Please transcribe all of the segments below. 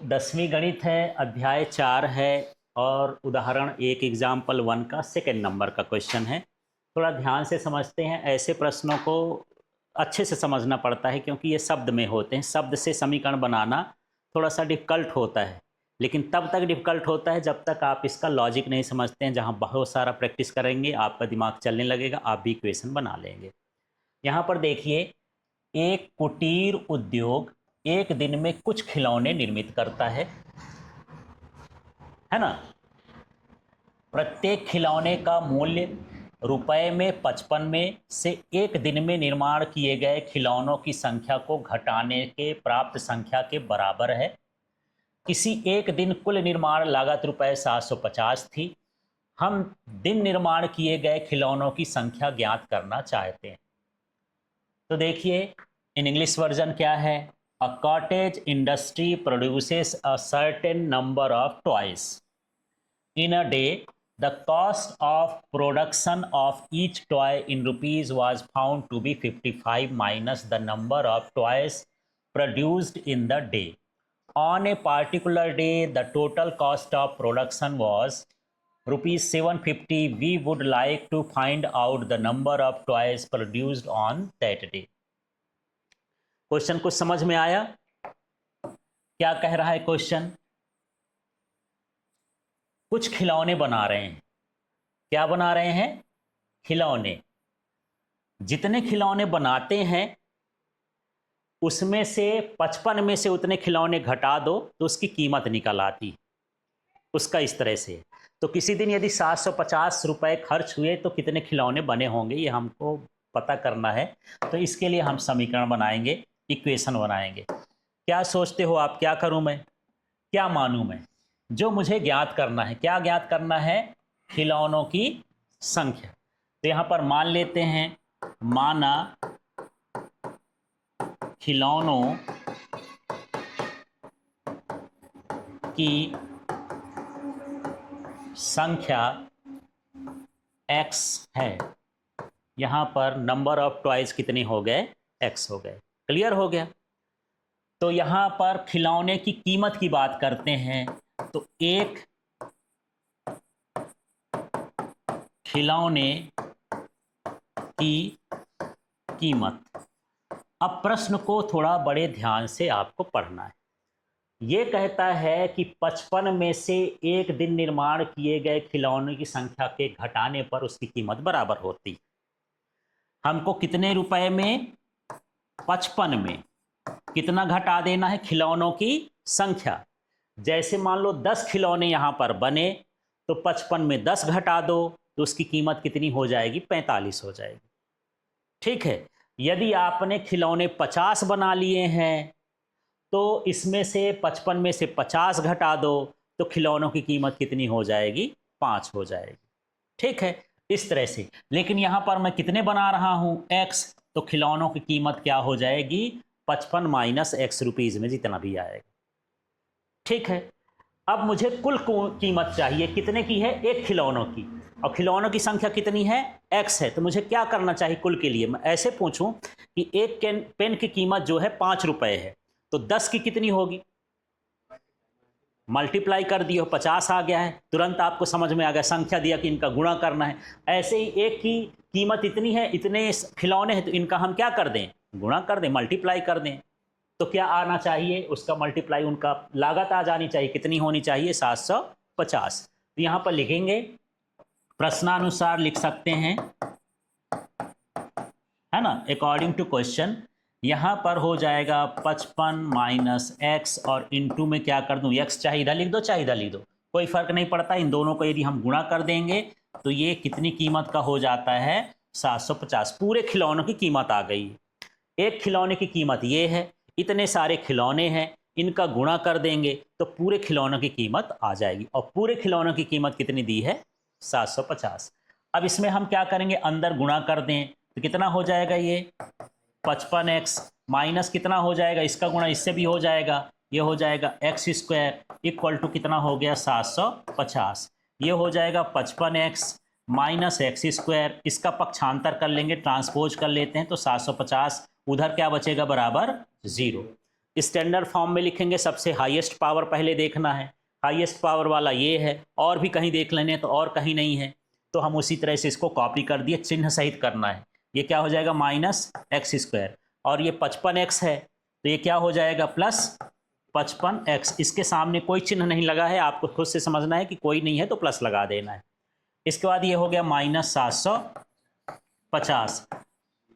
10वीं गणित है, अध्याय 4 है और उदाहरण 1 एग्जाम्पल 1 का सेकंड नंबर का क्वेश्चन है। थोड़ा ध्यान से समझते हैं। ऐसे प्रश्नों को अच्छे से समझना पड़ता है क्योंकि ये शब्द में होते हैं। शब्द से समीकरण बनाना थोड़ा सा डिफ़िकल्ट होता है, लेकिन तब तक डिफ़िकल्ट होता है जब तक आप इसका लॉजिक नहीं समझते हैं। जहाँ बहुत सारा प्रैक्टिस करेंगे आपका दिमाग चलने लगेगा, आप भी इक्वेशन बना लेंगे। यहाँ पर देखिए, एक कुटीर उद्योग एक दिन में कुछ खिलौने निर्मित करता है ना। प्रत्येक खिलौने का मूल्य रुपए में 55 में से एक दिन में निर्माण किए गए खिलौनों की संख्या को घटाने के प्राप्त संख्या के बराबर है। किसी एक दिन कुल निर्माण लागत रुपए 750 थी। हम दिन निर्माण किए गए खिलौनों की संख्या ज्ञात करना चाहते हैं। तो देखिए, इन इंग्लिश वर्जन क्या है? A cottage industry produces a certain number of toys in a day. The cost of production of each toy in rupees was found to be 55 minus the number of toys produced in the day. On a particular day, the total cost of production was rupees 750. We would like to find out the number of toys produced on that day. Question कुछ समझ में आया? क्या कह रहा है question? कुछ खिलौने बना रहे हैं। क्या बना रहे हैं? खिलौने। जितने खिलौने बनाते हैं उसमें से 55 में से उतने खिलौने घटा दो तो उसकी कीमत निकल आती। उसका इस तरह से, तो किसी दिन यदि 750 रुपए खर्च हुए तो कितने खिलौने बने होंगे, ये हमको पता करना है। तो इसके लिए हम समीकरण बनाएंगे, इक्वेशन बनाएंगे। क्या सोचते हो आप? क्या करूं मैं? क्या मानूं मैं? जो मुझे ज्ञात करना है, क्या ज्ञात करना है? खिलौनों की संख्या। तो यहां पर मान लेते हैं, माना खिलौनों की संख्या x है। यहां पर नंबर ऑफ टॉयज कितने हो गए? x हो गए। क्लियर हो गया? तो यहां पर खिलौने की कीमत की बात करते हैं। तो एक खिलौने की कीमत। अब प्रश्न को थोड़ा बड़े ध्यान से आपको पढ़ना है। यह कहता है कि 55 में से एक दिन निर्माण किए गए खिलौनों की संख्या के घटाने पर उसकी कीमत बराबर होती। हमको कितने रुपए में? 55 में कितना घटा देना है? खिलौनों की संख्या। जैसे मान लो 10 खिलौने यहां पर बने, तो 55 में 10 घटा दो तो उसकी कीमत कितनी हो जाएगी? 45 हो जाएगी। ठीक है। यदि आपने खिलौने 50 बना लिए हैं तो इसमें से 55 में से 50 घटा दो तो खिलौनों की कीमत कितनी हो जाएगी? 5 हो जाएगी। ठीक है, इस तरह से। लेकिन यहां पर मैं कितने बना रहा हूं? x। तो खिलौनों की कीमत क्या हो जाएगी? 55 माइनस x रुपीज में जितना भी आएगा। ठीक है। अब मुझे कुल कीमत चाहिए। कितने की है? एक खिलौनों की। और खिलौनों की संख्या कितनी है? x है। तो मुझे क्या करना चाहिए कुल के लिए? मैं ऐसे पूछूं कि एक पेन की कीमत जो है 5 रुपए है, तो 10 की कितनी होगी? मल्टीप्लाई कर दियो, 50 आ गया है। तुरंत आपको समझ में आ गया, संख्या दिया कि इनका गुणा करना है। ऐसे ही एक की कीमत इतनी है, इतने खिलौने हैं, तो इनका हम क्या कर दें? गुणा कर दें, मल्टीप्लाई कर दें। तो क्या आना चाहिए? उसका मल्टीप्लाई, उनका लागत आ जानी चाहिए। कितनी होनी चाहिए? 750। तो यहां पर लिखेंगे, प्रश्नानुसार लिख सकते हैं, है ना, अकॉर्डिंग टू क्वेश्चन। यहां पर हो जाएगा 55 माइनस एक्स और इनटू में क्या कर दूं? एक्स चाहे इधर लिख दो चाहे इधर लिख दो, कोई फर्क नहीं पड़ता। इन दोनों को यदि हम गुणा कर देंगे तो ये कितनी कीमत का हो जाता है? 750। पूरे खिलौनों की कीमत आ गई। एक खिलौने की कीमत ये है, इतने सारे खिलौने हैं, इनका गुणा कर देंगे तो पूरे खिलौनों की कीमत आ जाएगी। और पूरे खिलौनों की कीमत कितनी दी है? 750। अब इसमें हम क्या करेंगे? अंदर गुणा कर दें तो कितना हो जाएगा? ये 55x माइनस कितना हो जाएगा? इसका गुणा इससे भी हो जाएगा, ये हो जाएगा एक्स स्क्वायर इक्वल टू कितना हो गया? 750। ये हो जाएगा 55x माइनस एक्स स्क्वायर। इसका पक्षांतर कर लेंगे, ट्रांसपोज कर लेते हैं, तो 750 उधर क्या बचेगा? बराबर 0। स्टैंडर्ड फॉर्म में लिखेंगे, सबसे हाईएस्ट पावर पहले देखना है, हाईएस्ट पावर वाला ये है, और भी कहीं देख लेने तो और कहीं नहीं है, तो हम उसी तरह से इसको कॉपी कर दिए, चिन्ह सहित करना है। ये क्या हो जाएगा -x², और ये 55x है तो ये क्या हो जाएगा +55x। इसके सामने कोई चिन्ह नहीं लगा है, आपको खुद से समझना है कि कोई नहीं है तो प्लस लगा देना है। इसके बाद ये हो गया -750।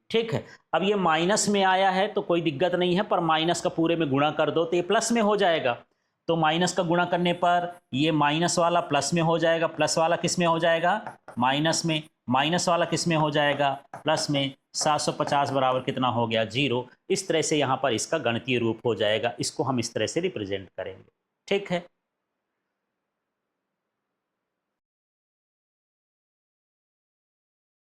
ठीक है, अब ये माइनस में आया है तो कोई दिक्कत नहीं है, पर माइनस का पूरे में गुणा कर दो तो ये प्लस में हो जाएगा। तो माइनस का गुणा करने पर ये माइनस वाला प्लस में हो जाएगा, प्लस वाला किस में हो जाएगा माइनस में, माइनस वाला किस में हो जाएगा प्लस में। 750 बराबर कितना हो गया 0। इस तरह से यहाँ पर इसका गणितीय रूप हो जाएगा, इसको हम इस तरह से रिप्रेजेंट करेंगे। ठीक है।